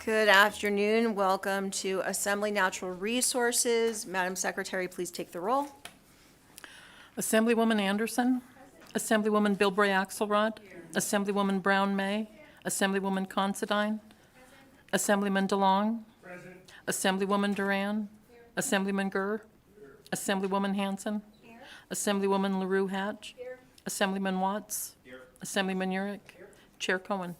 Good afternoon. Welcome to Assembly Natural Resources. Madam Secretary, please take the roll. Assemblywoman Anderson. Assemblywoman Bilbray Axelrod. Assemblywoman Brown May. Assemblywoman Considine. Assemblyman DeLong. Present. Assemblywoman Duran. Assemblyman Gurr. Assemblywoman Hanson. Assemblywoman LaRue Hatch. Assemblyman Watts. Assemblyman Urick. Chair Cohen.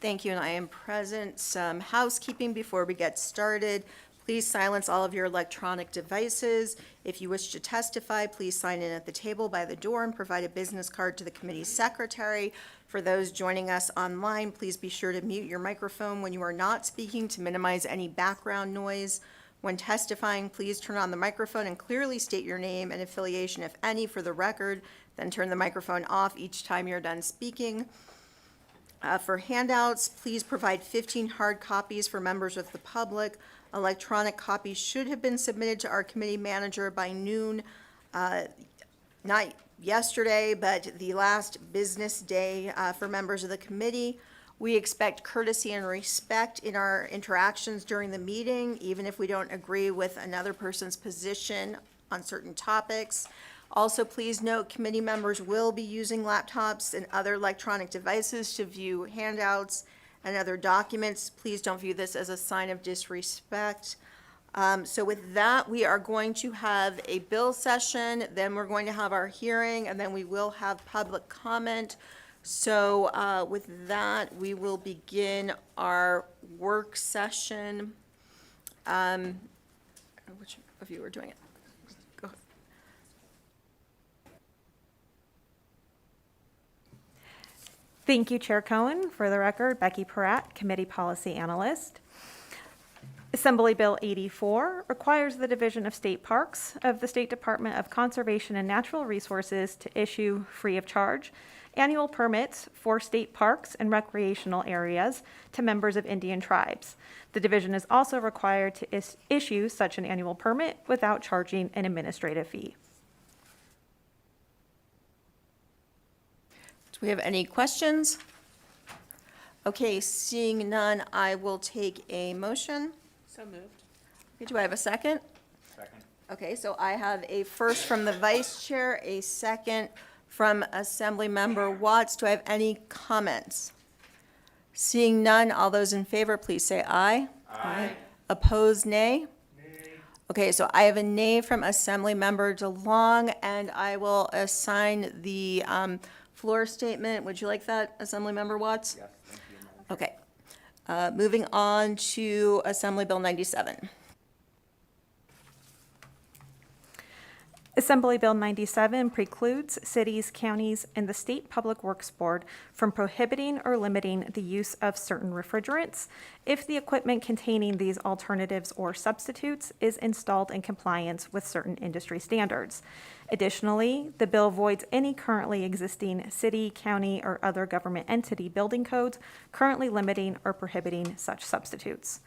Thank you, and I am present. Some housekeeping before we get started. Please silence all of your electronic devices. If you wish to testify, please sign in at the table by the door and provide a business card to the committee secretary. For those joining us online, please be sure to mute your microphone when you are not speaking to minimize any background noise. When testifying, please turn on the microphone and clearly state your name and affiliation, if any, for the record. Then turn the microphone off each time you're done speaking. For handouts, please provide 15 hard copies for members of the public. Electronic copies should have been submitted to our committee manager by noon, not yesterday, but the last business day for members of the committee. We expect courtesy and respect in our interactions during the meeting, even if we don't agree with another person's position on certain topics. Also, please note, committee members will be using laptops and other electronic devices to view handouts and other documents. Please don't view this as a sign of disrespect. So with that, we are going to have a bill session, then we're going to have our hearing, and then we will have public comment. So with that, we will begin our work session. Which of you are doing it? Go ahead. Thank you, Chair Cohen. For the record, Becky Peratt, Committee Policy Analyst. Assembly Bill 84 requires the Division of State Parks of the State Department of Conservation and Natural Resources to issue, free of charge, annual permits for state parks and recreational areas to members of Indian tribes. The division is also required to issue such an annual permit without charging an administrative fee. Do we have any questions? Okay, seeing none, I will take a motion. So moved. Okay, do I have a second? Second. Okay, so I have a first from the vice chair, a second from Assemblymember Watts. Do I have any comments? Seeing none, all those in favor, please say aye. Aye. Opposed, nay? Nay. Okay, so I have a nay from Assemblymember DeLong, and I will assign the floor statement. Would you like that, Assemblymember Watts? Yes, thank you, Madam Chair. Okay. Moving on to Assembly Bill 97. Assembly Bill 97 precludes cities, counties, and the State Public Works Board from prohibiting or limiting the use of certain refrigerants if the equipment containing these alternatives or substitutes is installed in compliance with certain industry standards. Additionally, the bill voids any currently existing city, county, or other government entity building codes currently limiting or prohibiting such substitutes.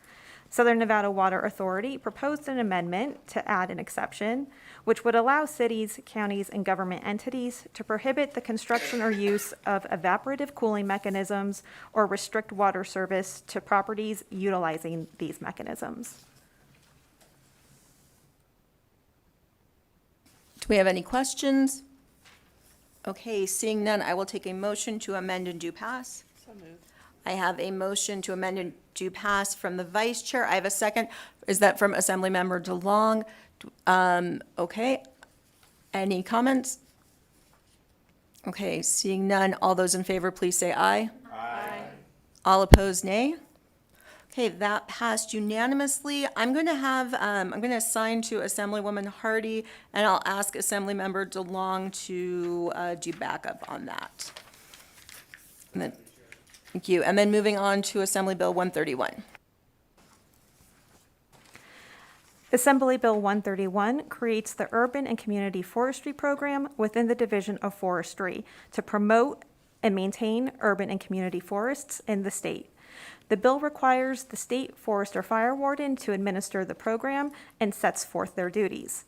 Southern Nevada Water Authority proposed an amendment to add an exception, which would allow cities, counties, and government entities to prohibit the construction or use of evaporative cooling mechanisms or restrict water service to properties utilizing these mechanisms. Do we have any questions? Okay, seeing none, I will take a motion to amend and do pass. So moved. I have a motion to amend and do pass from the vice chair. I have a second. Is that from Assemblymember DeLong? Okay. Any comments? Okay, seeing none, all those in favor, please say aye. Aye. All opposed, nay. Okay, that passed unanimously. I'm going to assign to Assemblywoman Hardy, and I'll ask Assemblymember DeLong to do backup on that. And then, thank you. And then moving on to Assembly Bill 131. Assembly Bill 131 creates the Urban and Community Forestry Program within the Division of Forestry to promote and maintain urban and community forests in the state. The bill requires the state forest or fire warden to administer the program and sets forth their duties.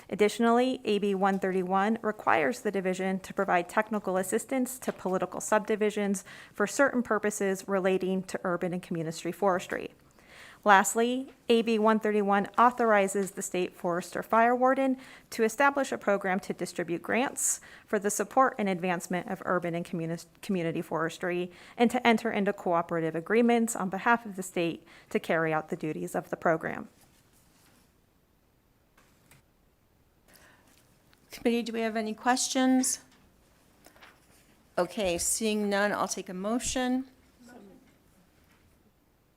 Additionally, AB 131 requires the division to provide technical assistance to political subdivisions for certain purposes relating to urban and community forestry. Lastly, AB 131 authorizes the state forester fire warden to establish a program to distribute grants for the support and advancement of urban and community forestry, and to enter into cooperative agreements on behalf of the state to carry out the duties of the program. Committee, do we have any questions? Okay, seeing none, I'll take a motion.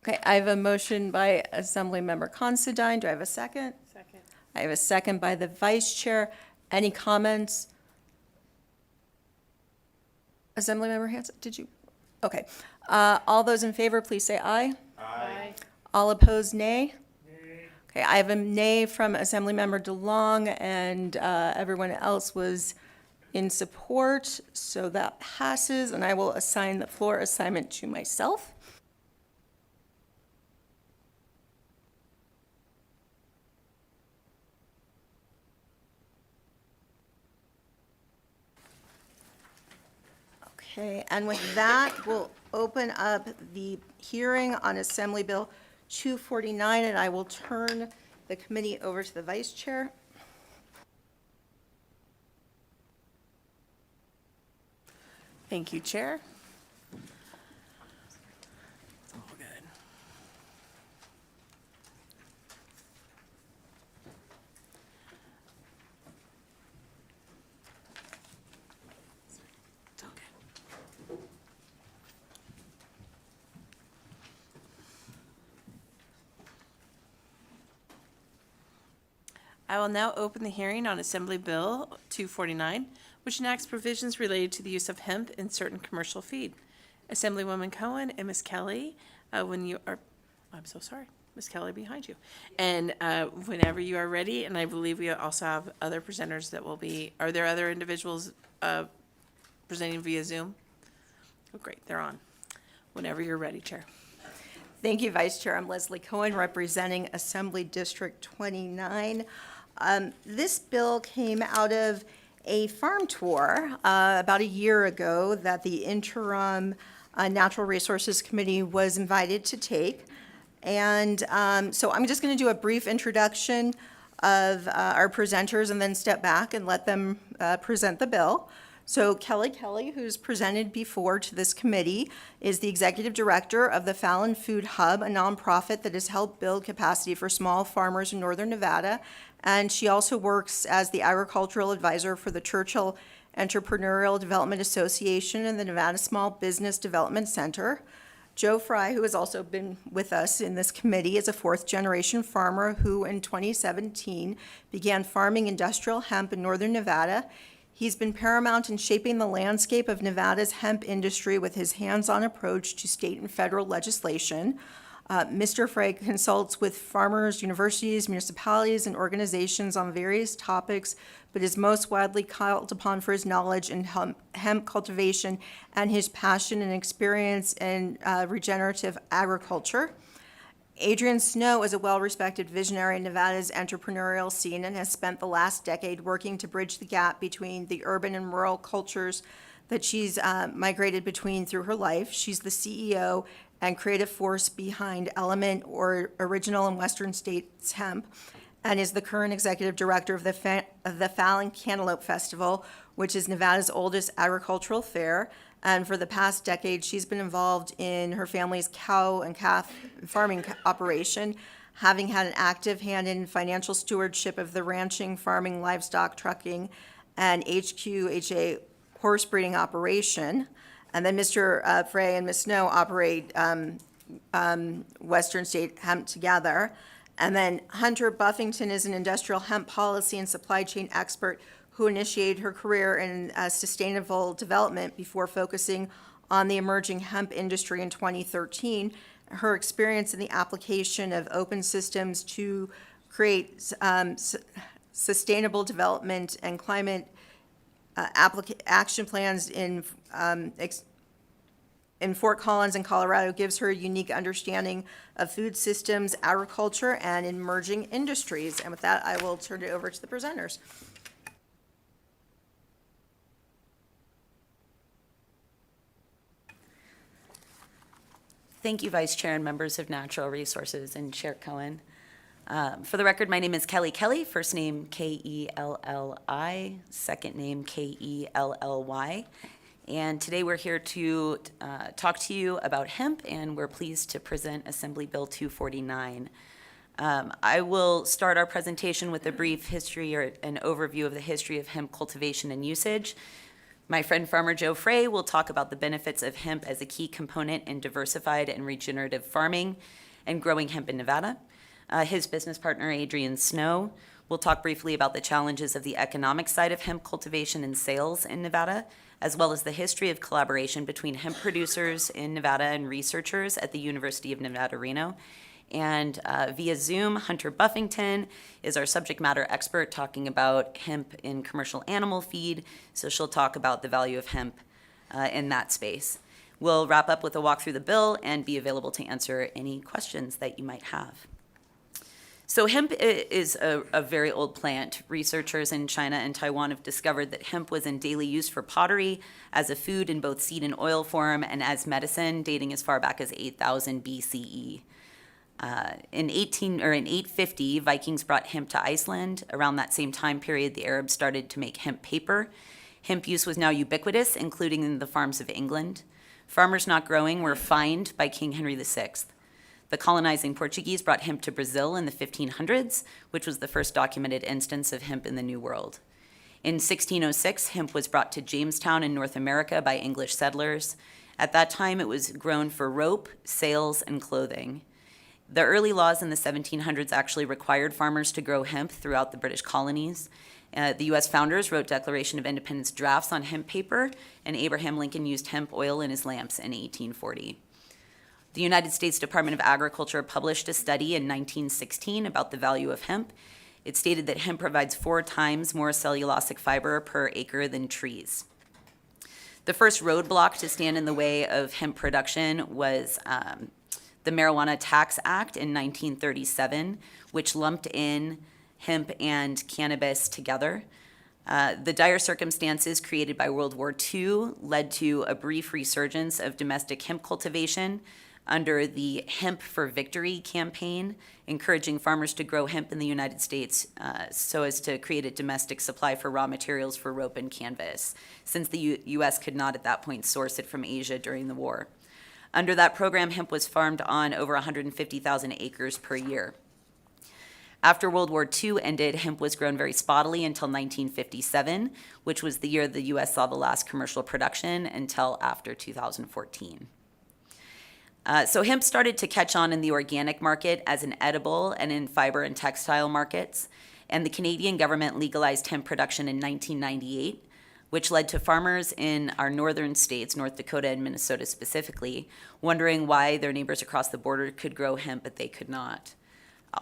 Okay, I have a motion by Assemblymember Considine. Do I have a second? Second. I have a second by the Vice Chair. Any comments? Assemblymember Hanson, did you? Okay. All those in favor, please say aye. Aye. All opposed, nay? Okay, I have a nay from Assemblymember DeLong, and everyone else was in support, so that passes, and I will assign the floor assignment to myself. Okay, and with that, we'll open up the hearing on Assembly Bill 249, and I will turn the committee over to the Vice Chair. Thank you, Chair. It's all good. It's all good. I will now open the hearing on Assembly Bill 249, which enacts provisions related to the use of hemp in certain commercial feed. Assemblywoman Cohen and Ms. Kelly, when you are, I'm so sorry, Ms. Kelly behind you. And whenever you are ready, and I believe we also have other presenters that will be, are there other individuals presenting via Zoom? Oh, great, they're on. Whenever you're ready, Chair. Thank you, Vice Chair. I'm Leslie Cohen, representing Assembly District 29. This bill came out of a farm tour about a year ago that the interim Natural Resources Committee was invited to take. And so I'm just going to do a brief introduction of our presenters and then step back and let them present the bill. So Kelly, who's presented before to this committee, is the executive director of the Fallon Food Hub, a nonprofit that has helped build capacity for small farmers in northern Nevada. And she also works as the agricultural advisor for the Churchill Entrepreneurial Development Association and the Nevada Small Business Development Center. Joe Fry, who has also been with us in this committee, is a fourth-generation farmer who in 2017 began farming industrial hemp in northern Nevada. He's been paramount in shaping the landscape of Nevada's hemp industry with his hands-on approach to state and federal legislation. Mr. Frey consults with farmers, universities, municipalities, and organizations on various topics, but is most widely called upon for his knowledge in hemp cultivation and his passion and experience in regenerative agriculture. Adrian Snow is a well-respected visionary in Nevada's entrepreneurial scene and has spent the last decade working to bridge the gap between the urban and rural cultures that she's migrated between through her life. She's the CEO and creative force behind Element, or Original and Western States Hemp, and is the current executive director of the Fallon Cantaloupe Festival, which is Nevada's oldest agricultural fair. And for the past decade, she's been involved in her family's cow and calf farming operation, having had an active hand in financial stewardship of the ranching, farming, livestock, trucking, and HQHA horse breeding operation. And then Mr. Frey and Ms. Snow operate Western State Hemp together. And then Hunter Buffington is an industrial hemp policy and supply chain expert who initiated her career in sustainable development before focusing on the emerging hemp industry in 2013. Her experience in the application of open systems to create sustainable development and climate action plans in in Fort Collins in Colorado gives her a unique understanding of food systems, agriculture, and emerging industries. And with that, I will turn it over to the presenters. Thank you, Vice Chair and members of Natural Resources and Chair Cohen. For the record, my name is Kelly Kelly, first name Kelli, second name Kelly. And today we're here to talk to you about hemp, and we're pleased to present Assembly Bill 249. I will start our presentation with a brief history or an overview of the history of hemp cultivation and usage. My friend Farmer Joe Frey will talk about the benefits of hemp as a key component in diversified and regenerative farming and growing hemp in Nevada. His business partner, Adrian Snow, will talk briefly about the challenges of the economic side of hemp cultivation and sales in Nevada, as well as the history of collaboration between hemp producers in Nevada and researchers at the University of Nevada, Reno. And via Zoom, Hunter Buffington is our subject matter expert talking about hemp in commercial animal feed. So she'll talk about the value of hemp in that space. We'll wrap up with a walk through the bill and be available to answer any questions that you might have. So hemp is a very old plant. Researchers in China and Taiwan have discovered that hemp was in daily use for pottery, as a food in both seed and oil form, and as medicine dating as far back as 8,000 BCE. In 850, Vikings brought hemp to Iceland. Around that same time period, the Arabs started to make hemp paper. Hemp use was now ubiquitous, including in the farms of England. Farmers not growing were fined by King Henry VI. The colonizing Portuguese brought hemp to Brazil in the 1500s, which was the first documented instance of hemp in the New World. In 1606, hemp was brought to Jamestown in North America by English settlers. At that time, it was grown for rope, sails, and clothing. The early laws in the 1700s actually required farmers to grow hemp throughout the British colonies. The U.S. founders wrote Declaration of Independence drafts on hemp paper, and Abraham Lincoln used hemp oil in his lamps in 1840. The United States Department of Agriculture published a study in 1916 about the value of hemp. It stated that hemp provides 4 times more cellulosic fiber per acre than trees. The first roadblock to stand in the way of hemp production was the Marijuana Tax Act in 1937, which lumped in hemp and cannabis together. The dire circumstances created by World War II led to a brief resurgence of domestic hemp cultivation under the Hemp for Victory campaign, encouraging farmers to grow hemp in the United States so as to create a domestic supply for raw materials for rope and canvas, since the U.S. could not at that point source it from Asia during the war. Under that program, hemp was farmed on over 150,000 acres per year. After World War II ended, hemp was grown very spottily until 1957, which was the year the U.S. saw the last commercial production, until after 2014. So hemp started to catch on in the organic market as an edible and in fiber and textile markets, and the Canadian government legalized hemp production in 1998, which led to farmers in our northern states, North Dakota and Minnesota specifically, wondering why their neighbors across the border could grow hemp, but they could not.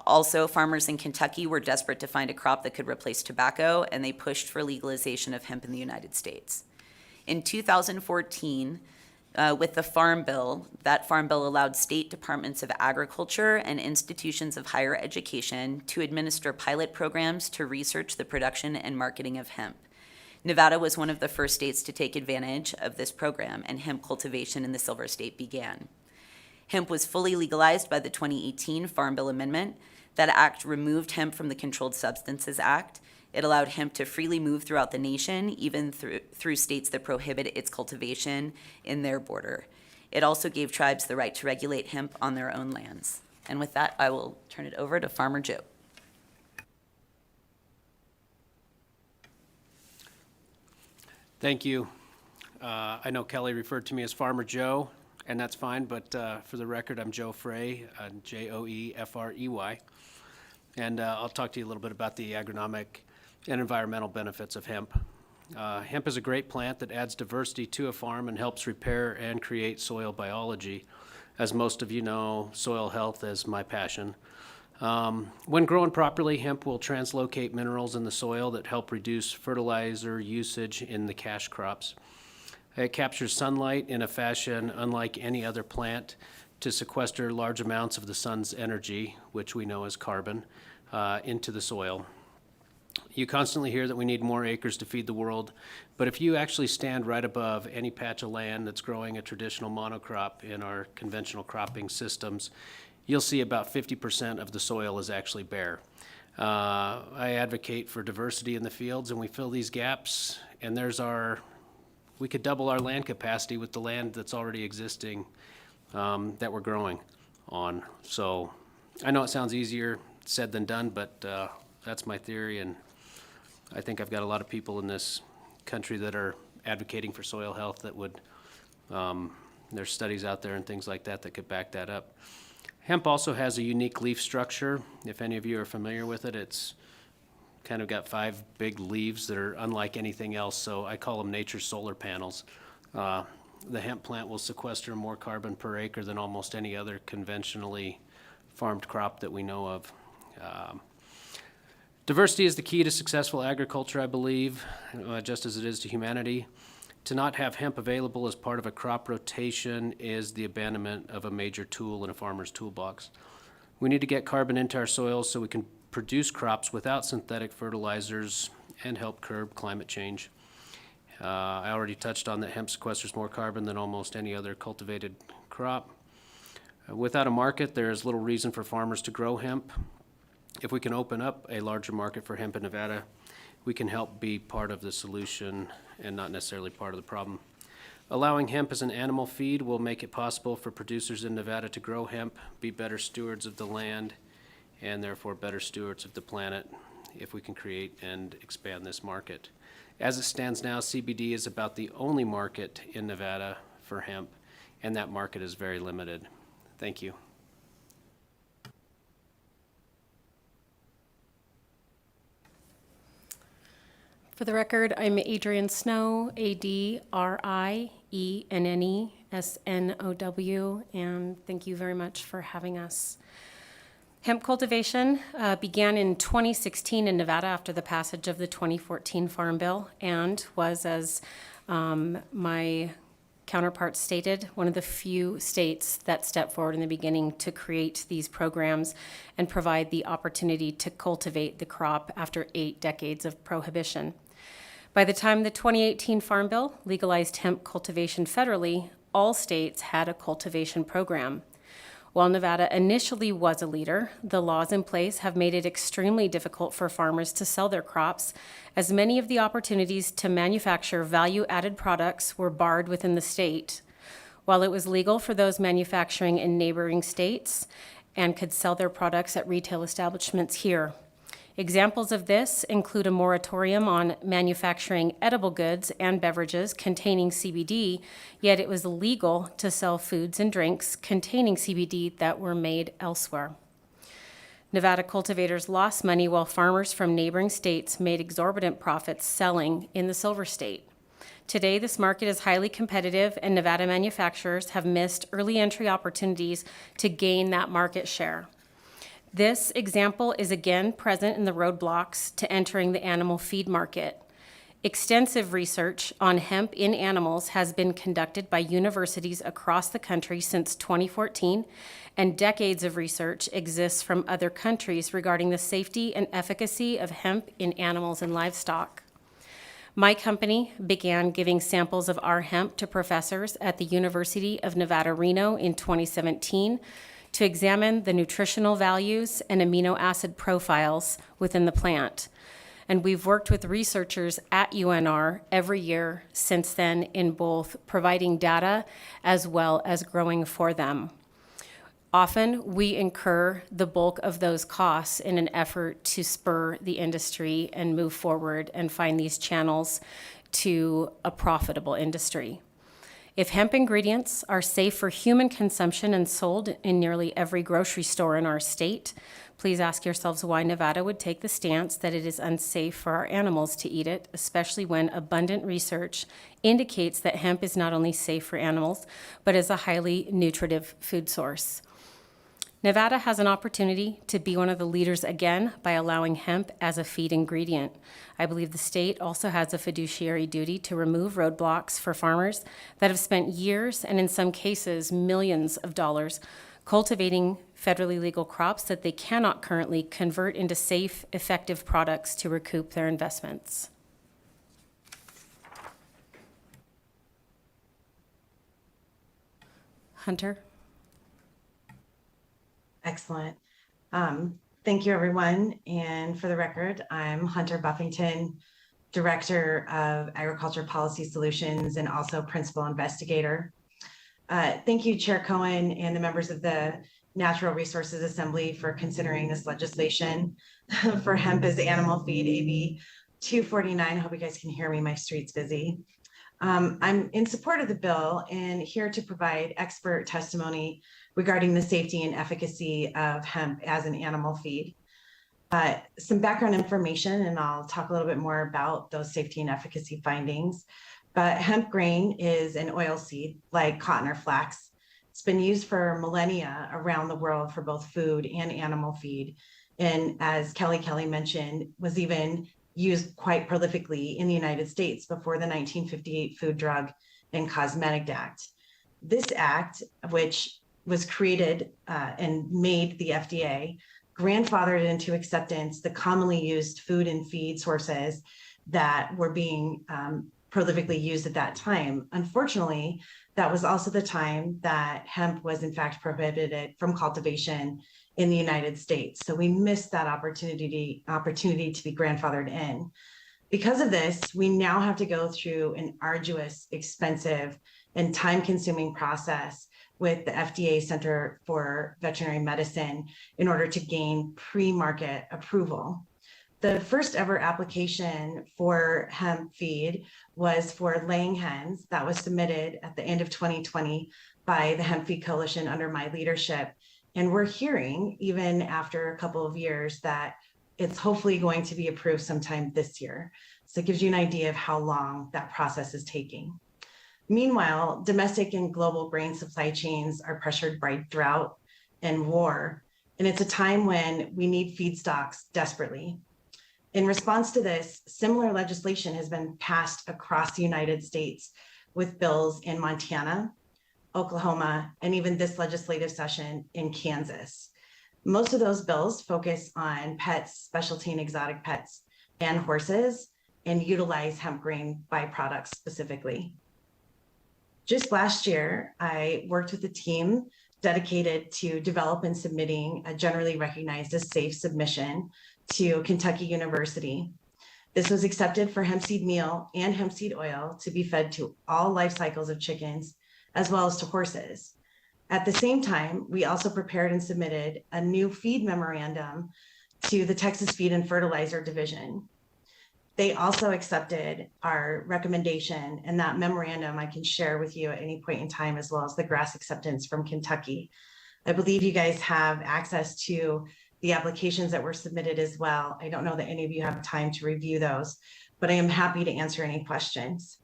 Also, farmers in Kentucky were desperate to find a crop that could replace tobacco, and they pushed for legalization of hemp in the United States. In 2014, with the Farm Bill, that Farm Bill allowed state departments of agriculture and institutions of higher education to administer pilot programs to research the production and marketing of hemp. Nevada was one of the first states to take advantage of this program, and hemp cultivation in the Silver State began. Hemp was fully legalized by the 2018 Farm Bill Amendment. That act removed hemp from the Controlled Substances Act. It allowed hemp to freely move throughout the nation, even through states that prohibit its cultivation in their border. It also gave tribes the right to regulate hemp on their own lands. And with that, I will turn it over to Farmer Joe. Thank you. I know Kelly referred to me as Farmer Joe, and that's fine, but for the record, I'm Joe Frey, Joefrey. And I'll talk to you a little bit about the agronomic and environmental benefits of hemp. Hemp is a great plant that adds diversity to a farm and helps repair and create soil biology. As most of you know, soil health is my passion. When grown properly, hemp will translocate minerals in the soil that help reduce fertilizer usage in the cash crops. It captures sunlight in a fashion unlike any other plant to sequester large amounts of the sun's energy, which we know as carbon, into the soil. You constantly hear that we need more acres to feed the world, but if you actually stand right above any patch of land that's growing a traditional monocrop in our conventional cropping systems, you'll see about 50% of the soil is actually bare. I advocate for diversity in the fields, and we fill these gaps, and we could double our land capacity with the land that's already existing that we're growing on. So I know it sounds easier said than done, but that's my theory, and I think I've got a lot of people in this country that are advocating for soil health that would, there's studies out there and things like that that could back that up. Hemp also has a unique leaf structure. If any of you are familiar with it, it's kind of got 5 big leaves that are unlike anything else, so I call them nature's solar panels. The hemp plant will sequester more carbon per acre than almost any other conventionally farmed crop that we know of. Diversity is the key to successful agriculture, I believe, just as it is to humanity. To not have hemp available as part of a crop rotation is the abandonment of a major tool in a farmer's toolbox. We need to get carbon into our soils so we can produce crops without synthetic fertilizers and help curb climate change. I already touched on that hemp sequesters more carbon than almost any other cultivated crop. Without a market, there is little reason for farmers to grow hemp. If we can open up a larger market for hemp in Nevada, we can help be part of the solution and not necessarily part of the problem. Allowing hemp as an animal feed will make it possible for producers in Nevada to grow hemp, be better stewards of the land, and therefore better stewards of the planet if we can create and expand this market. As it stands now, CBD is about the only market in Nevada for hemp, and that market is very limited. Thank you. For the record, I'm Adrienne Snow, ADRIENNESNOW, and thank you very much for having us. Hemp cultivation began in 2016 in Nevada after the passage of the 2014 Farm Bill and was, as my counterpart stated, one of the few states that stepped forward in the beginning to create these programs and provide the opportunity to cultivate the crop after 8 decades of prohibition. By the time the 2018 Farm Bill legalized hemp cultivation federally, all states had a cultivation program. While Nevada initially was a leader, the laws in place have made it extremely difficult for farmers to sell their crops, as many of the opportunities to manufacture value-added products were barred within the state. While it was legal for those manufacturing in neighboring states and could sell their products at retail establishments here. Examples of this include a moratorium on manufacturing edible goods and beverages containing CBD, yet it was illegal to sell foods and drinks containing CBD that were made elsewhere. Nevada cultivators lost money while farmers from neighboring states made exorbitant profits selling in the Silver State. Today, this market is highly competitive, and Nevada manufacturers have missed early entry opportunities to gain that market share. This example is again present in the roadblocks to entering the animal feed market. Extensive research on hemp in animals has been conducted by universities across the country since 2014, and decades of research exists from other countries regarding the safety and efficacy of hemp in animals and livestock. My company began giving samples of our hemp to professors at the University of Nevada, Reno in 2017 to examine the nutritional values and amino acid profiles within the plant. And we've worked with researchers at UNR every year since then in both providing data as well as growing for them. Often, we incur the bulk of those costs in an effort to spur the industry and move forward and find these channels to a profitable industry. If hemp ingredients are safe for human consumption and sold in nearly every grocery store in our state, please ask yourselves why Nevada would take the stance that it is unsafe for our animals to eat it, especially when abundant research indicates that hemp is not only safe for animals, but is a highly nutritive food source. Nevada has an opportunity to be one of the leaders again by allowing hemp as a feed ingredient. I believe the state also has a fiduciary duty to remove roadblocks for farmers that have spent years and in some cases millions of dollars cultivating federally legal crops that they cannot currently convert into safe, effective products to recoup their investments. Hunter? Excellent. Thank you, everyone. And for the record, I'm Hunter Buffington, Director of Agriculture Policy Solutions and also Principal Investigator. Thank you, Chair Cohen and the members of the Natural Resources Assembly for considering this legislation for hemp as animal feed, AB 249. I hope you guys can hear me. My street's busy. I'm in support of the bill and here to provide expert testimony regarding the safety and efficacy of hemp as an animal feed. Some background information, and I'll talk a little bit more about those safety and efficacy findings. But hemp grain is an oil seed like cotton or flax. It's been used for millennia around the world for both food and animal feed. And as Kelly mentioned, was even used quite prolifically in the United States before the 1958 Food, Drug, and Cosmetic Act. This act, which was created and made the FDA, grandfathered into acceptance the commonly used food and feed sources that were being prolifically used at that time. Unfortunately, that was also the time that hemp was in fact prohibited from cultivation in the United States. So we missed that opportunity to be grandfathered in. Because of this, we now have to go through an arduous, expensive, and time-consuming process with the FDA Center for Veterinary Medicine in order to gain pre-market approval. The first ever application for hemp feed was for laying hens that was submitted at the end of 2020 by the Hemp Feed Coalition under my leadership. And we're hearing, even after a couple of years, that it's hopefully going to be approved sometime this year. So it gives you an idea of how long that process is taking. Meanwhile, domestic and global grain supply chains are pressured by drought and war. And it's a time when we need feedstocks desperately. In response to this, similar legislation has been passed across the United States with bills in Montana, Oklahoma, and even this legislative session in Kansas. Most of those bills focus on pets, specialty and exotic pets, and horses, and utilize hemp grain byproducts specifically. Just last year, I worked with a team dedicated to develop and submitting a generally recognized as safe submission to Kentucky University. This was accepted for hemp seed meal and hemp seed oil to be fed to all life cycles of chickens, as well as to horses. At the same time, we also prepared and submitted a new feed memorandum to the Texas Feed and Fertilizer Division. They also accepted our recommendation, and that memorandum I can share with you at any point in time, as well as the GRAS acceptance from Kentucky. I believe you guys have access to the applications that were submitted as well. I don't know that any of you have time to review those, but I am happy to answer any questions.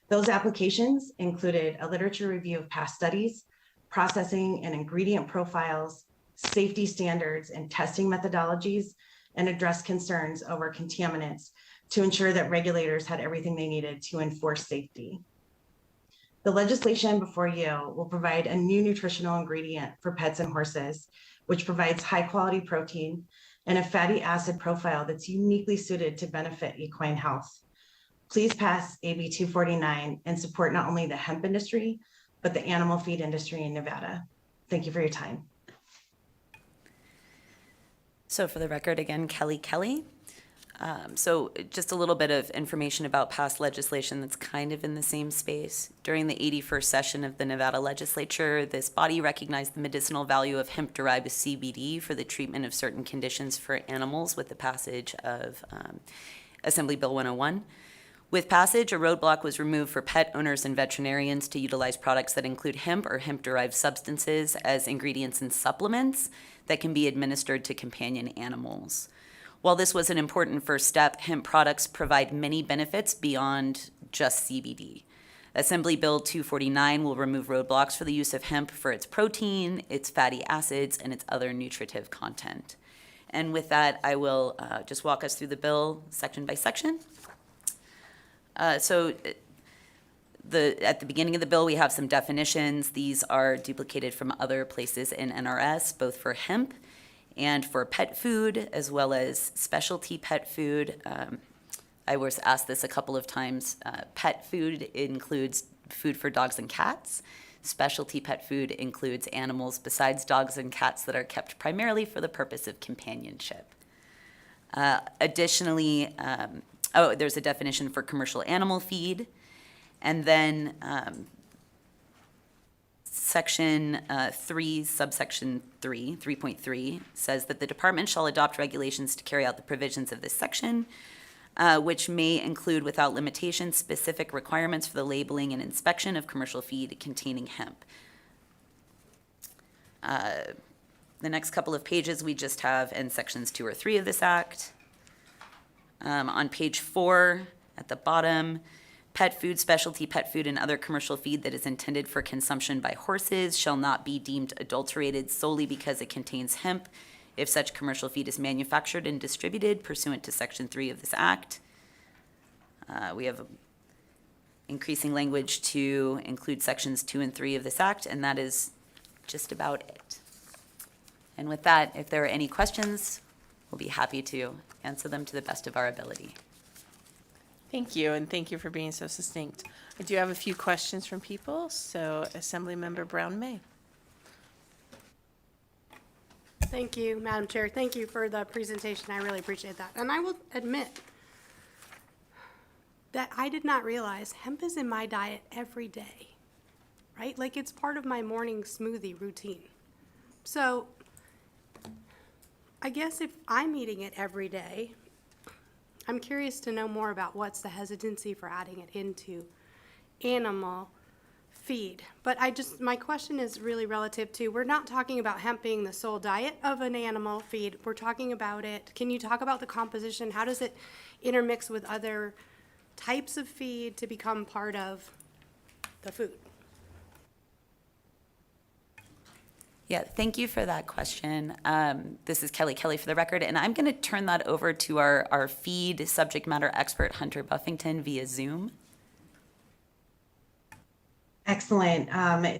Those applications included a literature review of past studies, processing and ingredient profiles, safety standards and testing methodologies, and address concerns over contaminants to ensure that regulators had everything they needed to enforce safety. The legislation before you will provide a new nutritional ingredient for pets and horses, which provides high quality protein and a fatty acid profile that's uniquely suited to benefit equine health. Please pass AB 249 and support not only the hemp industry, but the animal feed industry in Nevada. Thank you for your time. So for the record, again, Kelly. So just a little bit of information about past legislation that's kind of in the same space. During the 81st session of the Nevada Legislature, this body recognized the medicinal value of hemp-derived CBD for the treatment of certain conditions for animals with the passage of Assembly Bill 101. With passage, a roadblock was removed for pet owners and veterinarians to utilize products that include hemp or hemp-derived substances as ingredients in supplements that can be administered to companion animals. While this was an important first step, hemp products provide many benefits beyond just CBD. Assembly Bill 249 will remove roadblocks for the use of hemp for its protein, its fatty acids, and its other nutritive content. And with that, I will just walk us through the bill section by section. At the beginning of the bill, we have some definitions. These are duplicated from other places in NRS, both for hemp and for pet food, as well as specialty pet food. I was asked this a couple of times. Pet food includes food for dogs and cats. Specialty pet food includes animals besides dogs and cats that are kept primarily for the purpose of companionship. Additionally, there's a definition for commercial animal feed. And then Section 3, subsection 3, 3.3, says that the department shall adopt regulations to carry out the provisions of this section, which may include, without limitation, specific requirements for the labeling and inspection of commercial feed containing hemp. The next couple of pages we just have in sections 2 or 3 of this act. On page 4, at the bottom, pet food, specialty pet food, and other commercial feed that is intended for consumption by horses shall not be deemed adulterated solely because it contains hemp if such commercial feed is manufactured and distributed pursuant to Section 3 of this act. We have increasing language to include Sections 2 and 3 of this act, and that is just about it. And with that, if there are any questions, we'll be happy to answer them to the best of our ability. Thank you, and thank you for being so succinct. I do have a few questions from people, so Assemblymember Brown-May. Thank you, Madam Chair. Thank you for the presentation. I really appreciate that. And I will admit that I did not realize hemp is in my diet every day, right? Like it's part of my morning smoothie routine. So I guess if I'm eating it every day, I'm curious to know more about what's the hesitancy for adding it into animal feed. But my question is really relative to, we're not talking about hemp being the sole diet of an animal feed. We're talking about it. Can you talk about the composition? How does it intermix with other types of feed to become part of the food? Yeah, thank you for that question. This is Kelly for the record, and I'm going to turn that over to our feed subject matter expert, Hunter Buffington, via Zoom. Excellent.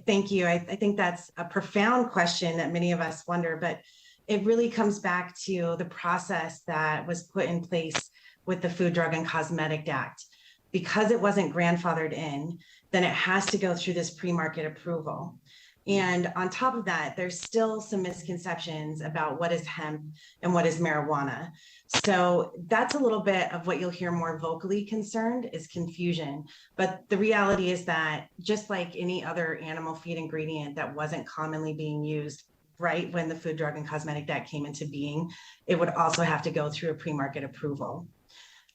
Thank you. I think that's a profound question that many of us wonder, but it really comes back to the process that was put in place with the Food, Drug, and Cosmetic Act. Because it wasn't grandfathered in, then it has to go through this pre-market approval. And on top of that, there's still some misconceptions about what is hemp and what is marijuana. So that's a little bit of what you'll hear more vocally concerned is confusion. But the reality is that just like any other animal feed ingredient that wasn't commonly being used right when the Food, Drug, and Cosmetic Act came into being, it would also have to go through a pre-market approval.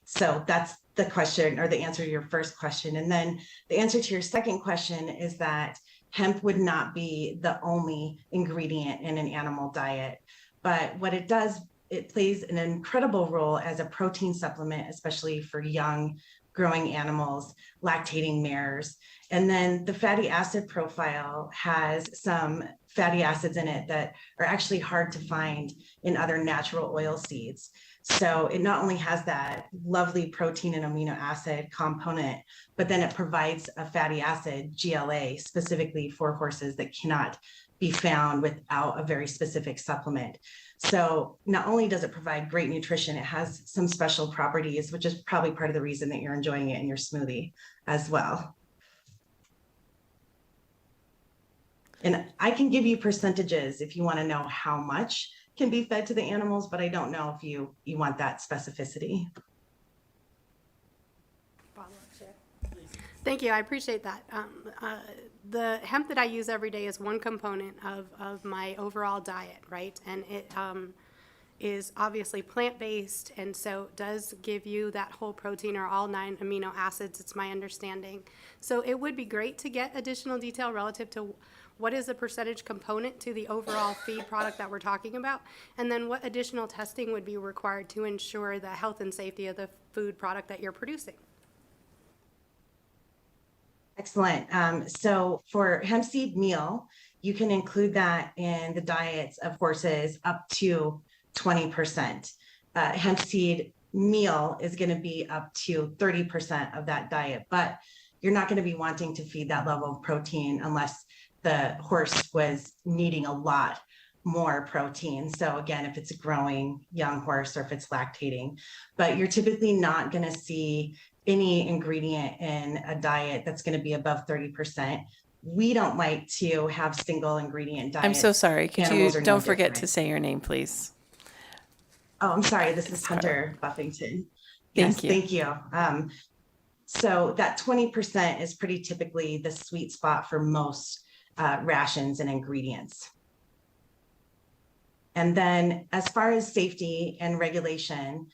So that's the question, or the answer to your first question. And then the answer to your second question is that hemp would not be the only ingredient in an animal diet. But what it does, it plays an incredible role as a protein supplement, especially for young growing animals, lactating mares. And then the fatty acid profile has some fatty acids in it that are actually hard to find in other natural oil seeds. So it not only has that lovely protein and amino acid component, but then it provides a fatty acid, GLA, specifically for horses that cannot be found without a very specific supplement. So not only does it provide great nutrition, it has some special properties, which is probably part of the reason that you're enjoying it in your smoothie as well. And I can give you percentages if you want to know how much can be fed to the animals, but I don't know if you want that specificity. Thank you. I appreciate that. The hemp that I use every day is one component of my overall diet, right? And it is obviously plant-based, and so does give you that whole protein or all 9 amino acids, it's my understanding. So it would be great to get additional detail relative to what is the percentage component to the overall feed product that we're talking about, and then what additional testing would be required to ensure the health and safety of the food product that you're producing. Excellent. So for hemp seed meal, you can include that in the diets of horses up to 20%. Hemp seed meal is going to be up to 30% of that diet, but you're not going to be wanting to feed that level of protein unless the horse was needing a lot more protein. So again, if it's a growing young horse or if it's lactating, but you're typically not going to see any ingredient in a diet that's going to be above 30%. We don't like to have single ingredient diets. I'm so sorry. Could you, Animals are no don't forget to different. say your name, please. Oh, I'm sorry. This is Sorry. Hunter Buffington. Thank Yes, you. thank you. So that 20% is pretty typically the sweet spot for most rations and ingredients. And then as far as safety and regulation,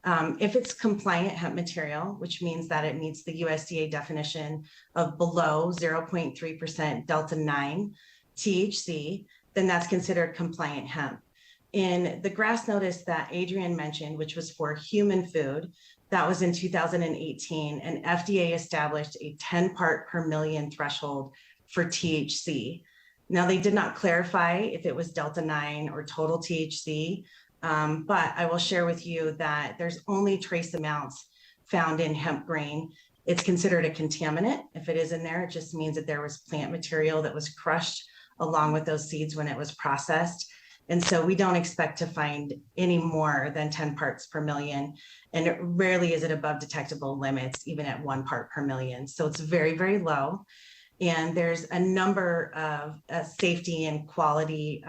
if it's compliant hemp material, which means that it meets the USDA definition of below 0.3% Delta 9 THC, then that's considered compliant hemp. In the GRAS notice that Adrian mentioned, which was for human food, that was in 2018, and FDA established a 10 part per million threshold for THC. Now, they did not clarify if it was Delta 9 or total THC, but I will share with you that there's only trace amounts found in hemp grain. It's considered a contaminant. If it is in there, it just means that there was plant material that was crushed along with those seeds when it was processed. And so we don't expect to find any more than 10 parts per million. And rarely is it above detectable limits, even at 1 part per million. So it's very, very low. And there's a number of safety and quality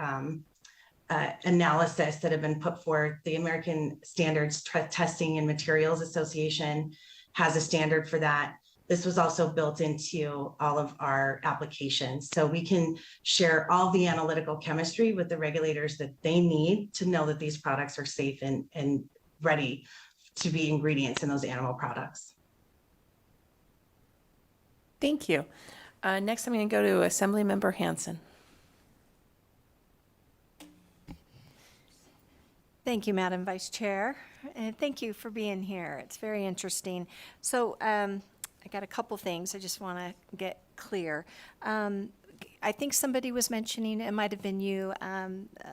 analysis that have been put forth. The American Standards Testing and Materials Association has a standard for that. This was also built into all of our applications. So we can share all the analytical chemistry with the regulators that they need to know that these products are safe and ready to be ingredients in those animal products. Thank you. Next, I'm going to go to Assemblymember Hanson. Thank you, Madam Vice Chair, and thank you for being here. It's very interesting. So I got a couple things I just want to get clear. I think somebody was mentioning, it might have been you,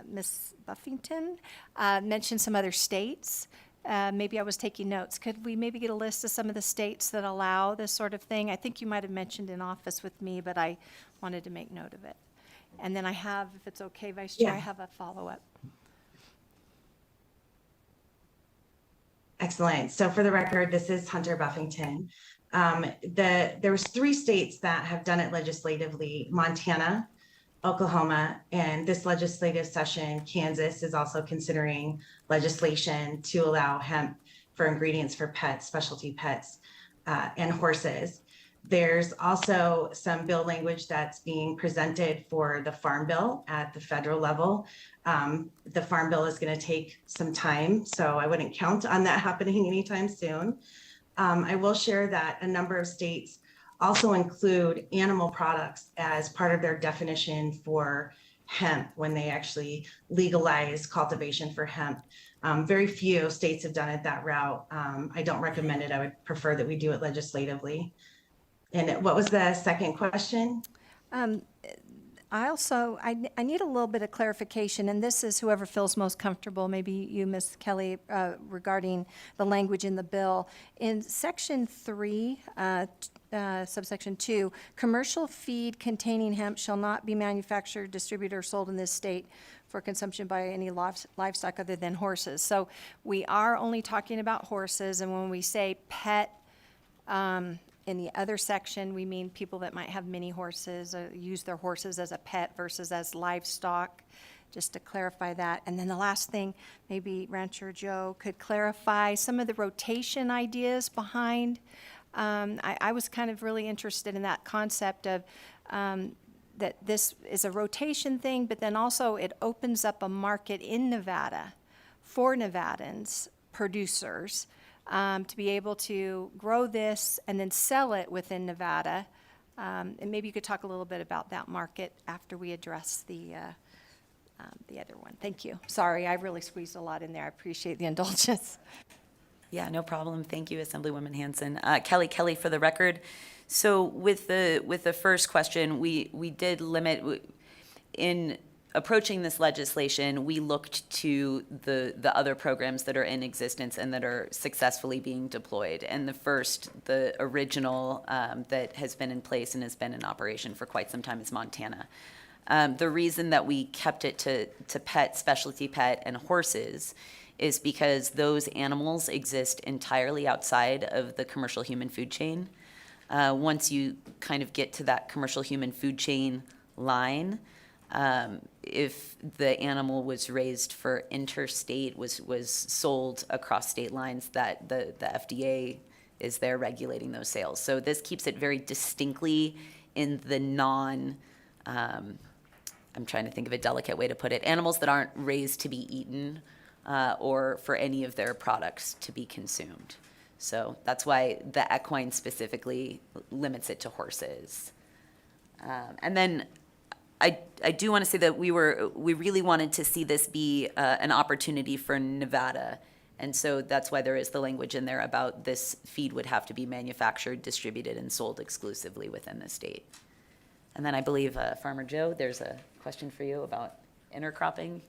Ms. Buffington, mentioned some other states. Maybe I was taking notes. Could we maybe get a list of some of the states that allow this sort of thing? I think you might have mentioned in office with me, but I wanted to make note of it. And then I have, if it's okay, Vice Chair, I have a follow-up. Excellent. So for the record, this is Hunter Buffington. There was 3 states that have done it legislatively: Montana, Oklahoma, and this legislative session, Kansas is also considering legislation to allow hemp for ingredients for pets, specialty pets, and horses. There's also some bill language that's being presented for the Farm Bill at the federal level. The Farm Bill is going to take some time, so I wouldn't count on that happening anytime soon. I will share that a number of states also include animal products as part of their definition for hemp when they actually legalize cultivation for hemp. Very few states have done it that route. I don't recommend it. I would prefer that we do it legislatively. And what was the second question? I need a little bit of clarification, and this is whoever feels most comfortable, maybe you, Ms. Kelly, regarding the language in the bill. In Section 3, subsection 2, commercial feed containing hemp shall not be manufactured, distributed, or sold in this state for consumption by any livestock other than horses. So we are only talking about horses, and when we say pet, in the other section, we mean people that might have many horses, use their horses as a pet versus as livestock, just to clarify that. And then the last thing, maybe Rancher Joe could clarify some of the rotation ideas behind. I was kind of really interested in that concept of that this is a rotation thing, but then also it opens up a market in Nevada for Nevadans, producers, to be able to grow this and then sell it within Nevada. And maybe you could talk a little bit about that market after we address the other one. Thank you. Sorry, I really squeezed a lot in there. I appreciate the indulgence. Yeah, no problem. Thank you, Assemblywoman Hanson. Kelly, for the record, So with the first question, we did limit, in approaching this legislation, we looked to the other programs that are in existence and that are successfully being deployed. And the original that has been in place and has been in operation for quite some time is Montana. The reason that we kept it to pet, specialty pet, and horses is because those animals exist entirely outside of the commercial human food chain. Once you kind of get to that commercial human food chain line, if the animal was raised for interstate, was sold across state lines, that the FDA is there regulating those sales. So this keeps it very distinctly in the I'm trying to think of a delicate way to put it, animals that aren't raised to be eaten or for any of their products to be consumed. So that's why the equine specifically limits it to horses. And then I do want to say that we really wanted to see this be an opportunity for Nevada. And so that's why there is the language in there about this feed would have to be manufactured, distributed, and sold exclusively within the state. And then I believe, Farmer Joe, there's a question for you about intercropping.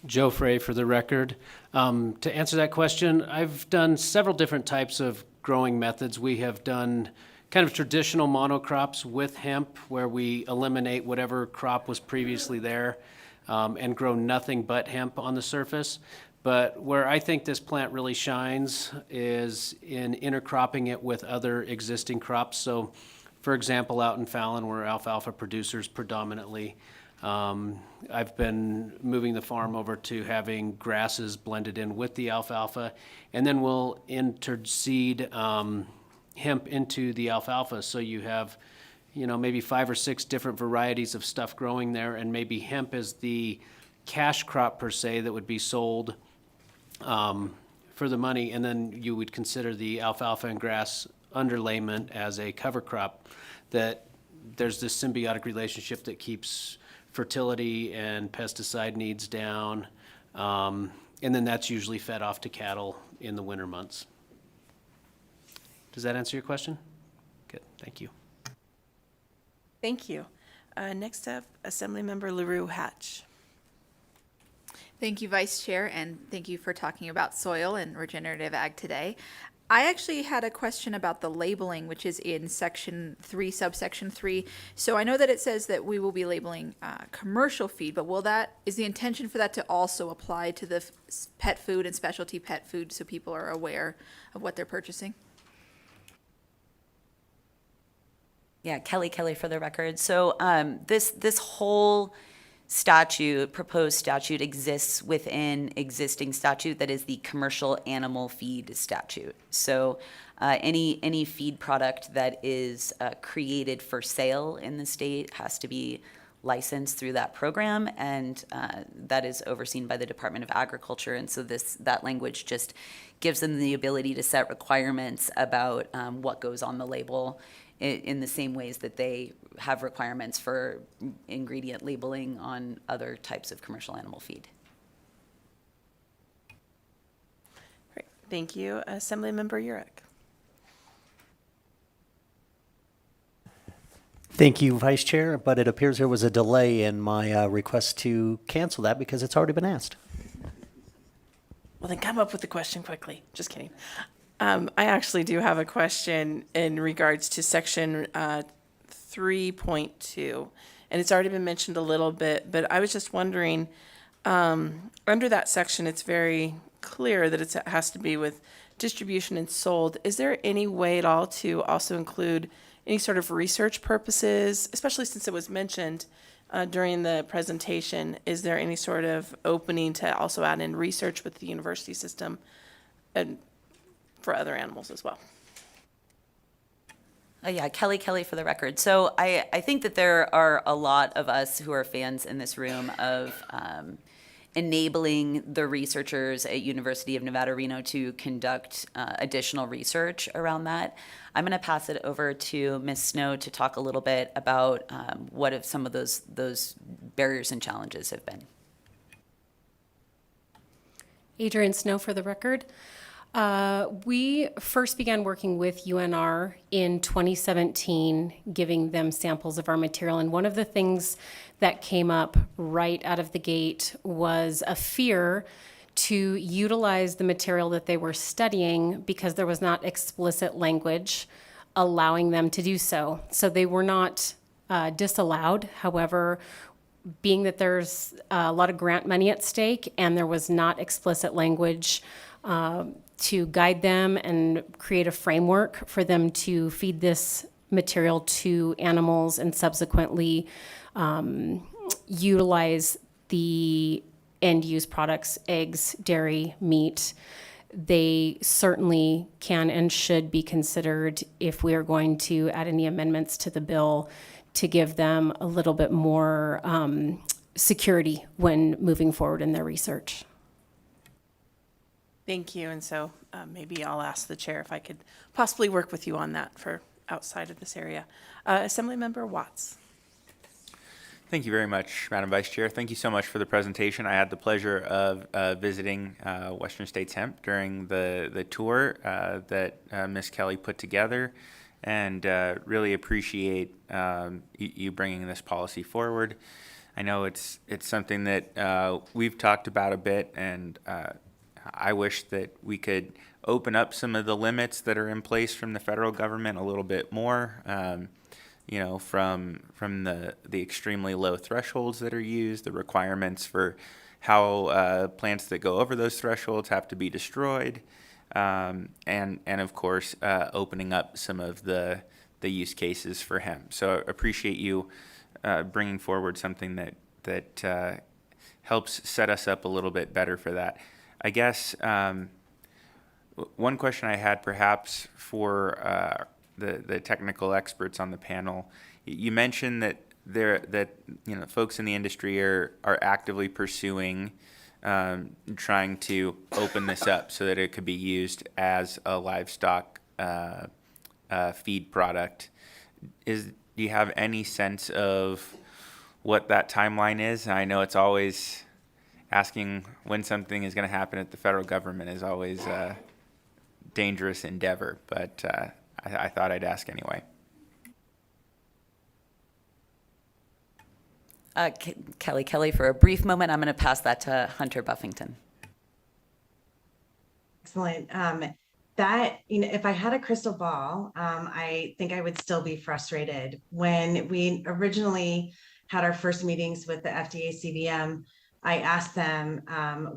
Joe Frey for the record. To answer that question, I've done several different types of growing methods. We have done kind of traditional monocrops with hemp, where we eliminate whatever crop was previously there and grow nothing but hemp on the surface. But where I think this plant really shines is in intercropping it with other existing crops. So, for example, out in Fallon, we're alfalfa producers predominantly. I've been moving the farm over to having grasses blended in with the alfalfa, and then we'll interseed hemp into the alfalfa. So you have, maybe 5 or 6 different varieties of stuff growing there, and maybe hemp is the cash crop per se that would be sold for the money, and then you would consider the alfalfa and grass underlayment as a cover crop. That there's this symbiotic relationship that keeps fertility and pesticide needs down, and then that's usually fed off to cattle in the winter months. Does that answer your question? Good, thank you. Thank you. Next up, Assemblymember LaRue Hatch. Thank you, Vice Chair, and thank you for talking about soil and regenerative ag today. I actually had a question about the labeling, which is in Section 3, subsection 3. So I know that it says that we will be labeling commercial feed, but is the intention for that to also apply to the pet food and specialty pet food so people are aware of what they're purchasing? Yeah, Kelly for the record. So this whole proposed statute exists within existing statute that is the commercial animal feed statute. So any feed product that is created for sale in the state has to be licensed through that program, and that is overseen by the Department of Agriculture. And so that language just gives them the ability to set requirements about what goes on the label in the same ways that they have requirements for ingredient labeling on other types of commercial animal feed. Great, thank you. Assemblymember Urick. Thank you, Vice Chair, but it appears there was a delay in my request to cancel that because it's already been asked. Well, then come up with the question quickly. Just kidding. I actually do have a question in regards to Section 3.2, and it's already been mentioned a little bit, but I was just wondering, under that section, it's very clear that it has to be with distribution and sold. Is there any way at all to also include any sort of research purposes, especially since it was mentioned during the presentation? Is there any sort of opening to also add in research with the university system and for other animals as well? Yeah, Kelly for the record. So I think that there are a lot of us who are fans in this room of enabling the researchers at University of Nevada, Reno to conduct additional research around that. I'm going to pass it over to Ms. Snow to talk a little bit about what if some of those barriers and challenges have been. Adrian Snow for the record. We first began working with UNR in 2017, giving them samples of our material. And one of the things that came up right out of the gate was a fear to utilize the material that they were studying because there was not explicit language allowing them to do so. So they were not disallowed. However, being that there's a lot of grant money at stake and there was not explicit language to guide them and create a framework for them to feed this material to animals and subsequently utilize the end-use products, eggs, dairy, meat, they certainly can and should be considered if we are going to add any amendments to the bill to give them a little bit more security when moving forward in their research. Thank you. And so maybe I'll ask the chair if I could possibly work with you on that for outside of this area. Assemblymember Watts. Thank you very much, Madam Vice Chair. Thank you so much for the presentation. I had the pleasure of visiting Western States Hemp during the tour that Ms. Kelly put together, and really appreciate you bringing this policy forward. I know it's something that we've talked about a bit, and I wish that we could open up some of the limits that are in place from the federal government a little bit more. You know, from the extremely low thresholds that are used, the requirements for how plants that go over those thresholds have to be destroyed, and of course opening up some of the use cases for hemp. So I appreciate you bringing forward something that helps set us up a little bit better for that. I guess one question I had perhaps for the technical experts on the panel, you mentioned that folks in the industry are actively pursuing trying to open this up so that it could be used as a livestock feed product. Do you have any sense of what that timeline is? I know it's always asking when something is going to happen at the federal government is always a dangerous endeavor, but I thought I'd ask anyway. Kelly, for a brief moment, I'm going to pass that to Hunter Buffington. Excellent. That, if I had a crystal ball, I think I would still be frustrated. When we originally had our first meetings with the FDA CVM, I asked them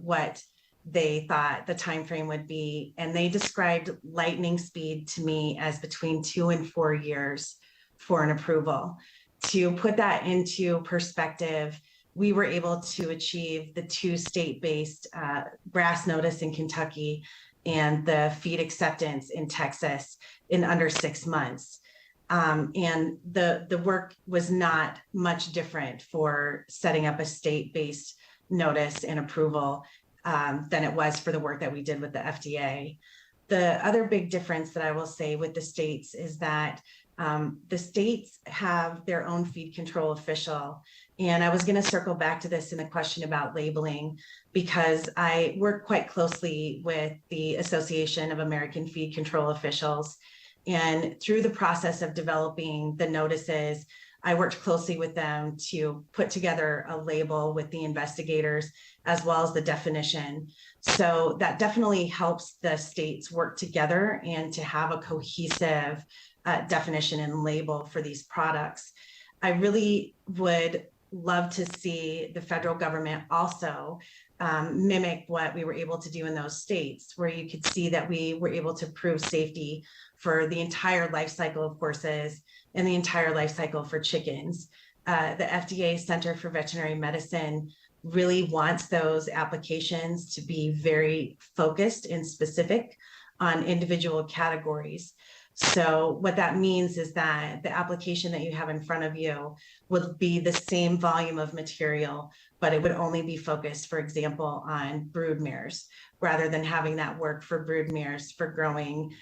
what they thought the time frame would be, and they described lightning speed to me as between 2 and 4 years for an approval. To put that into perspective, we were able to achieve the 2 state-based GRAS notice in Kentucky and the feed acceptance in Texas in under 6 months. And the work was not much different for setting up a state-based notice and approval than it was for the work that we did with the FDA. The other big difference that I will say with the states is that the states have their own feed control official. And I was going to circle back to this in a question about labeling, because I work quite closely with the Association of American Feed Control Officials. And through the process of developing the notices, I worked closely with them to put together a label with the investigators as well as the definition. So that definitely helps the states work together and to have a cohesive definition and label for these products. I really would love to see the federal government also mimic what we were able to do in those states, where you could see that we were able to prove safety for the entire life cycle of horses and the entire life cycle for chickens. The FDA Center for Veterinary Medicine really wants those applications to be very focused and specific on individual categories. So what that means is that the application that you have in front of you would be the same volume of material, but it would only be focused, for example, on brood mares, rather than having that work for brood mares for growing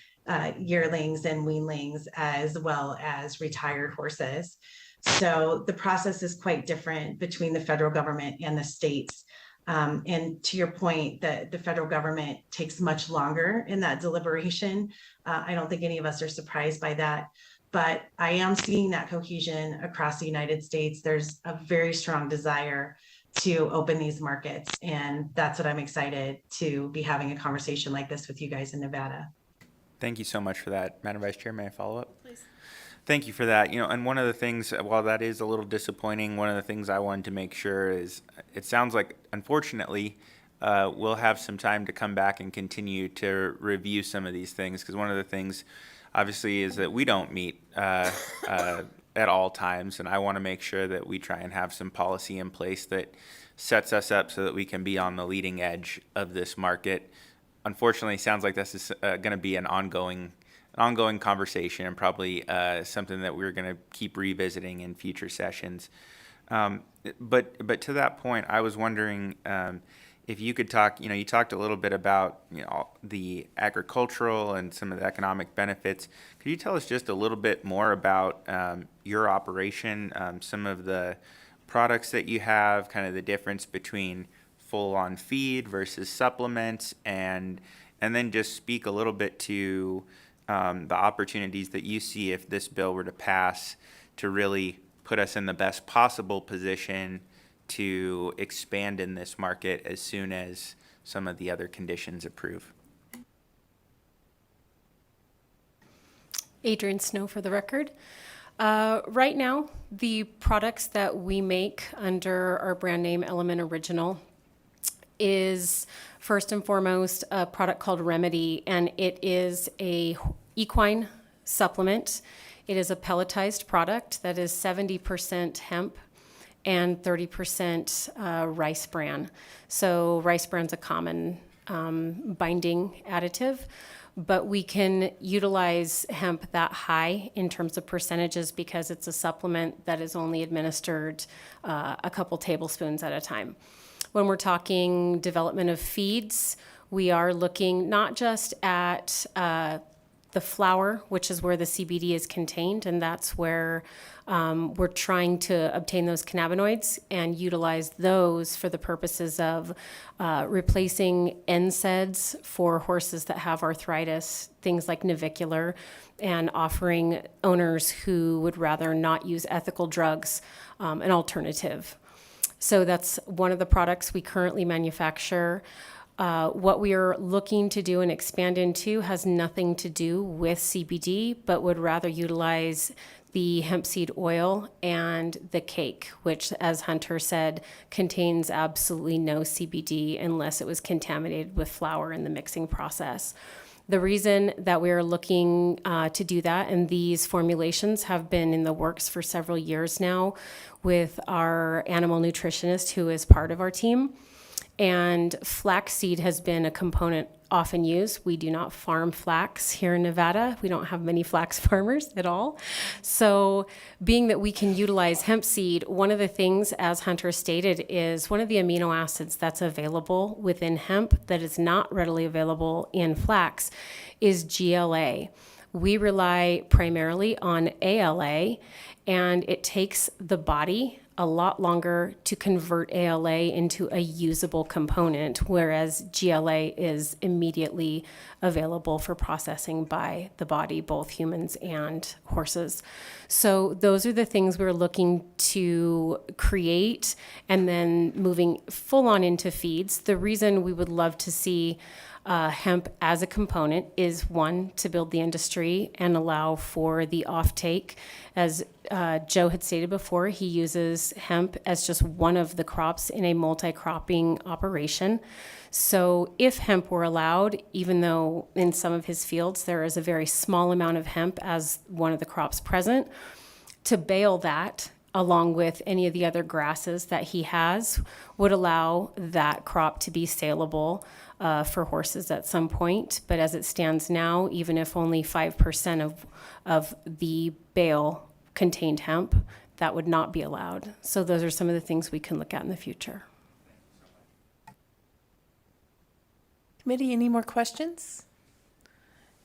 yearlings and weanlings, as well as retired horses. So the process is quite different between the federal government and the states. And to your point, that the federal government takes much longer in that deliberation. I don't think any of us are surprised by that, but I am seeing that cohesion across the United States. There's a very strong desire to open these markets, and that's what I'm excited to be having a conversation like this with you guys in Nevada. Thank you so much for that. Madam Vice Chair, may I follow up? Please. Thank you for that. And one of the things, while that is a little disappointing, one of the things I wanted to make sure is, it sounds like, unfortunately, we'll have some time to come back and continue to review some of these things, because one of the things, obviously, is that we don't meet at all times, and I want to make sure that we try and have some policy in place that sets us up so that we can be on the leading edge of this market. Unfortunately, it sounds like this is going to be an ongoing conversation, and probably something that we're going to keep revisiting in future sessions. But to that point, I was wondering if you could talk. You talked a little bit about the agricultural and some of the economic benefits. Could you tell us just a little bit more about your operation, some of the products that you have, kind of the difference between full-on feed versus supplements, and then just speak a little bit to the opportunities that you see if this bill were to pass to really put us in the best possible position to expand in this market as soon as some of the other conditions approve. Adrian Snow for the record. Right now, the products that we make under our brand name Element Original is first and foremost a product called Remedy, and it is a equine supplement. It is a pelletized product that is 70% hemp and 30% rice bran. So rice bran's a common binding additive, but we can utilize hemp that high in terms of percentages because it's a supplement that is only administered a couple tablespoons at a time. When we're talking development of feeds, we are looking not just at the flour, which is where the CBD is contained, and that's where we're trying to obtain those cannabinoids and utilize those for the purposes of replacing NSAIDs for horses that have arthritis, things like navicular, and offering owners who would rather not use ethical drugs an alternative. So that's one of the products we currently manufacture. What we are looking to do and expand into has nothing to do with CBD, but would rather utilize the hemp seed oil and the cake, which, as Hunter said, contains absolutely no CBD unless it was contaminated with flour in the mixing process. The reason that we are looking to do that, and these formulations have been in the works for several years now with our animal nutritionist who is part of our team, and flaxseed has been a component often used. We do not farm flax here in Nevada. We don't have many flax farmers at all. So being that we can utilize hemp seed, one of the things, as Hunter stated, is one of the amino acids that's available within hemp that is not readily available in flax is GLA. We rely primarily on ALA, and it takes the body a lot longer to convert ALA into a usable component, whereas GLA is immediately available for processing by the body, both humans and horses. So those are the things we're looking to create, and then moving full on into feeds. The reason we would love to see hemp as a component is, one, to build the industry and allow for the offtake. As Joe had stated before, he uses hemp as just one of the crops in a multi-cropping operation. So if hemp were allowed, even though in some of his fields there is a very small amount of hemp as one of the crops present, to bale that along with any of the other grasses that he has would allow that crop to be saleable for horses at some point. But as it stands now, even if only 5% of the bale contained hemp, that would not be allowed. So those are some of the things we can look at in the future. Committee, any more questions?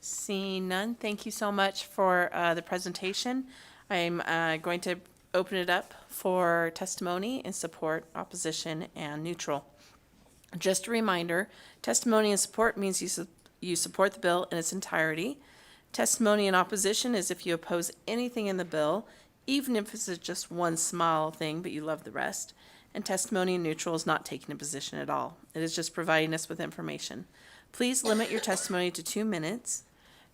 Seeing none, thank you so much for the presentation. I'm going to open it up for testimony in support, opposition, and neutral. Just a reminder, testimony in support means you support the bill in its entirety. Testimony in opposition is if you oppose anything in the bill, even if it's just one small thing, but you love the rest. And testimony in neutral is not taking a position at all. It is just providing us with information. Please limit your testimony to 2 minutes.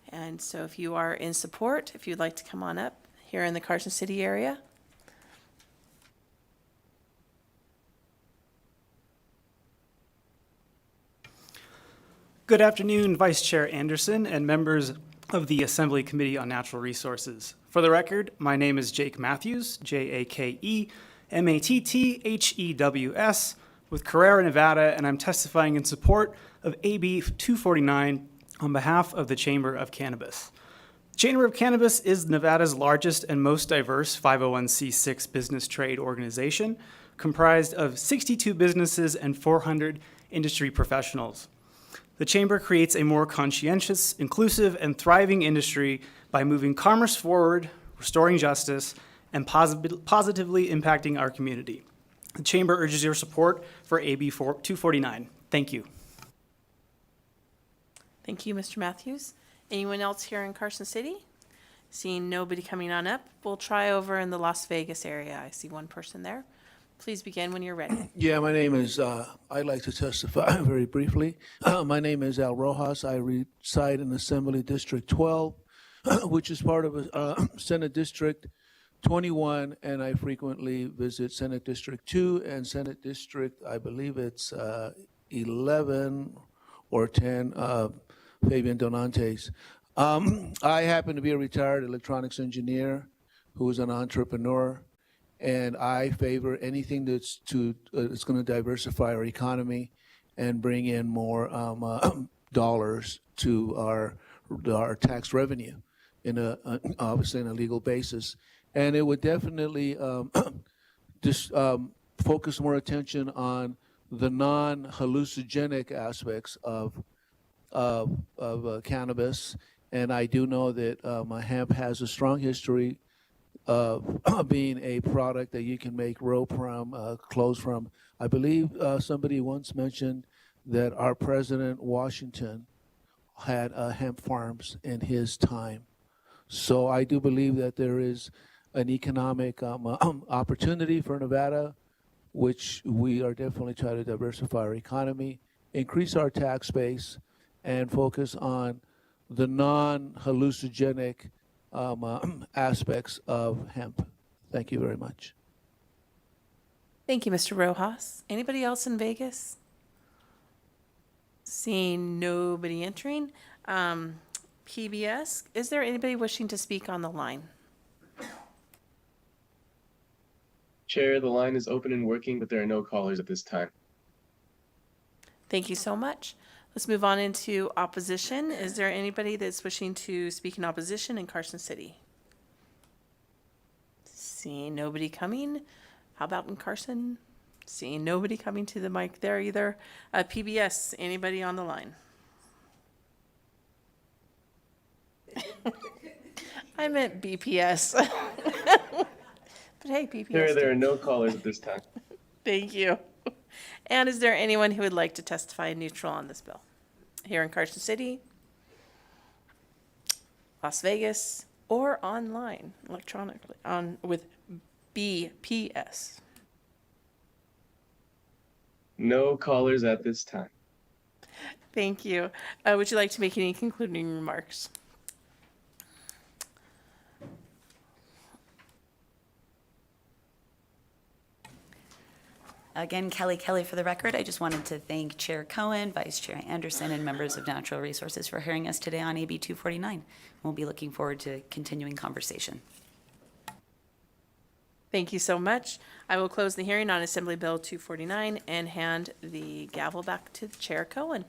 And so if you are in support, if you'd like to come on up here in the Carson City area. Good afternoon, Vice Chair Anderson and members of the Assembly Committee on Natural Resources. For the record, my name is Jake Matthews, J-A-K-E-M-A-T-T-H-E-W-S, with Carrera, Nevada, and I'm testifying in support of AB 249 on behalf of the Chamber of Cannabis. The Chamber of Cannabis is Nevada's largest and most diverse 501c6 business trade organization, comprised of 62 businesses and 400 industry professionals. The Chamber creates a more conscientious, inclusive, and thriving industry by moving commerce forward, restoring justice, and positively impacting our community. The Chamber urges your support for AB 249. Thank you. Thank you, Mr. Matthews. Anyone else here in Carson City? Seeing nobody coming on up, we'll try over in the Las Vegas area. I see one person there. Please begin when you're ready. Yeah, my name is, I'd like to testify very briefly. My name is Al Rojas. I reside in Assembly District 12, which is part of Senate District 21, and I frequently visit Senate District 2 and Senate District, I believe it's 11 or 10, Fabian Donantes. I happen to be a retired electronics engineer who is an entrepreneur. And I favor anything that's going to diversify our economy and bring in more dollars to our tax revenue obviously in a legal basis. And it would definitely just focus more attention on the non-hallucinogenic aspects of cannabis. And I do know that hemp has a strong history being a product that you can make rope from, clothes from. I believe somebody once mentioned that our President Washington had hemp farms in his time. So I do believe that there is an economic opportunity for Nevada, which we are definitely trying to diversify our economy, increase our tax base, and focus on the non-hallucinogenic aspects of hemp. Thank you very much. Thank you, Mr. Rojas. Anybody else in Vegas? Seeing nobody entering. PBS, is there anybody wishing to speak on the line? Chair, the line is open and working, but there are no callers at this time. Thank you so much. Let's move on into opposition. Is there anybody that's wishing to speak in opposition in Carson City? Seeing nobody coming. How about in Carson? Seeing nobody coming to the mic there either. PBS, anybody on the line? I meant BPS. But hey, BPS. There are no callers at this time. Thank you. And is there anyone who would like to testify neutral on this bill? Here in Carson City, Las Vegas, or online, electronically, with BPS? No callers at this time. Thank you. Would you like to make any concluding remarks? Again, Kelly Kelly for the record. I just wanted to thank Chair Cohen, Vice Chair Anderson, and members of Natural Resources for hearing us today on AB 249. We'll be looking forward to continuing conversation. Thank you so much. I will close the hearing on Assembly Bill 249 and hand the gavel back to Chair Cohen.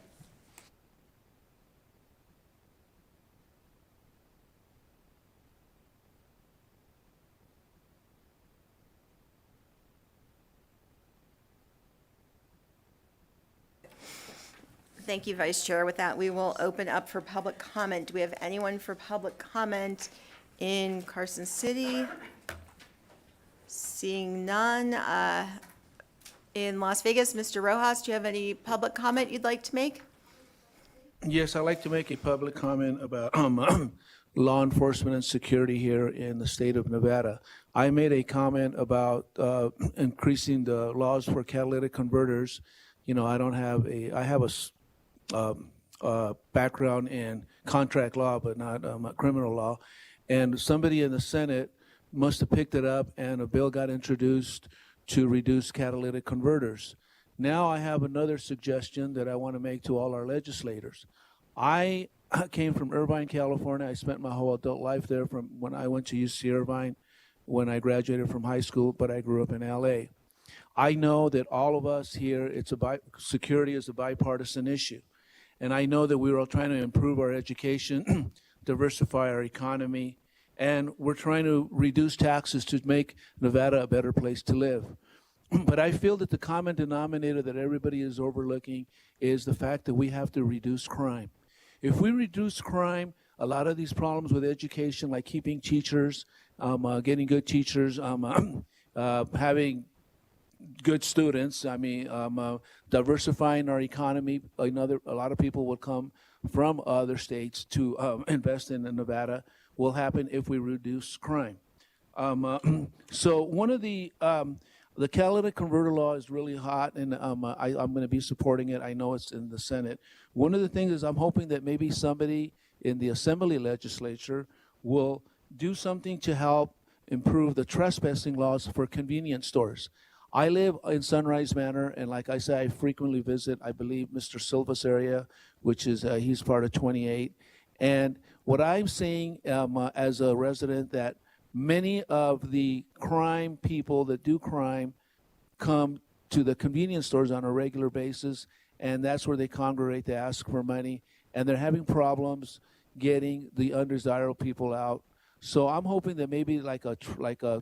Thank you, Vice Chair. With that, we will open up for public comment. Do we have anyone for public comment in Carson City? Seeing none, In Las Vegas, Mr. Rojas, do you have any public comment you'd like to make? Yes, I'd like to make a public comment about law enforcement and security here in the state of Nevada. I made a comment about increasing the laws for catalytic converters. You know, I have a background in contract law, but not criminal law. And somebody in the Senate must have picked it up, and a bill got introduced to reduce catalytic converters. Now I have another suggestion that I want to make to all our legislators. I came from Irvine, California. I spent my whole adult life there from when I went to UC Irvine when I graduated from high school, but I grew up in LA. I know that all of us here, security is a bipartisan issue. And I know that we're all trying to improve our education, diversify our economy, and we're trying to reduce taxes to make Nevada a better place to live. But I feel that the common denominator that everybody is overlooking is the fact that we have to reduce crime. If we reduce crime, a lot of these problems with education, like keeping teachers, getting good teachers, having good students, diversifying our economy. A lot of people will come from other states to invest in Nevada, will happen if we reduce crime. So one of the catalytic converter law is really hot, and I'm going to be supporting it. I know it's in the Senate. One of the things is I'm hoping that maybe somebody in the Assembly Legislature will do something to help improve the trespassing laws for convenience stores. I live in Sunrise Manor, and like I say, I frequently visit, I believe, Mr. Silva's area, which is, he's part of 28. And what I'm seeing as a resident, that many of the crime people that do crime come to the convenience stores on a regular basis, and that's where they congregate, they ask for money, and they're having problems getting the undesirable people out. So I'm hoping that maybe like a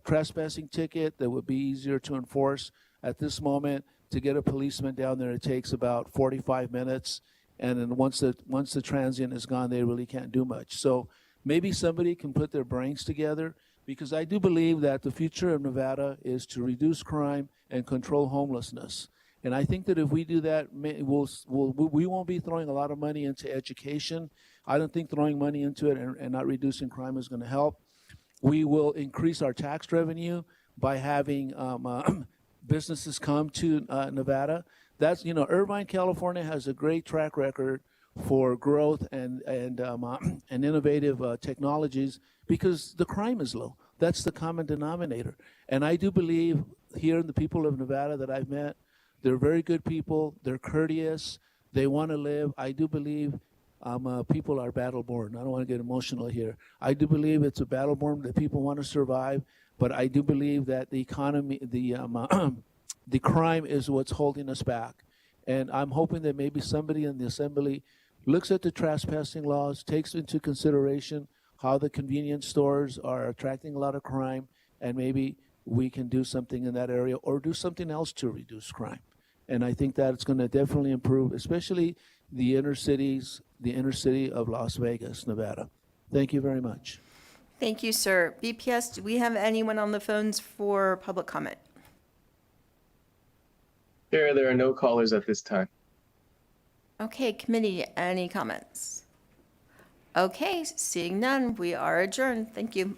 trespassing ticket that would be easier to enforce. At this moment, to get a policeman down there, it takes about 45 minutes, and then once the transient is gone, they really can't do much. So maybe somebody can put their brains together, because I do believe that the future of Nevada is to reduce crime and control homelessness. And I think that if we do that, we won't be throwing a lot of money into education. I don't think throwing money into it and not reducing crime is going to help. We will increase our tax revenue by having businesses come to Nevada. That's, Irvine, California has a great track record for growth and innovative technologies because the crime is low. That's the common denominator. And I do believe here in the people of Nevada that I've met, they're very good people. They're courteous. They want to live. I do believe people are battle-born. I don't want to get emotional here. I do believe it's a battle-born that people want to survive, but I do believe that the economy, the crime is what's holding us back. And I'm hoping that maybe somebody in the Assembly looks at the trespassing laws, takes into consideration how the convenience stores are attracting a lot of crime, and maybe we can do something in that area or do something else to reduce crime. And I think that it's going to definitely improve, especially the inner city of Las Vegas, Nevada. Thank you very much. Thank you, sir. BPS, do we have anyone on the phones for public comment? Chair, there are no callers at this time. Okay, committee, any comments? Okay, seeing none, we are adjourned. Thank you.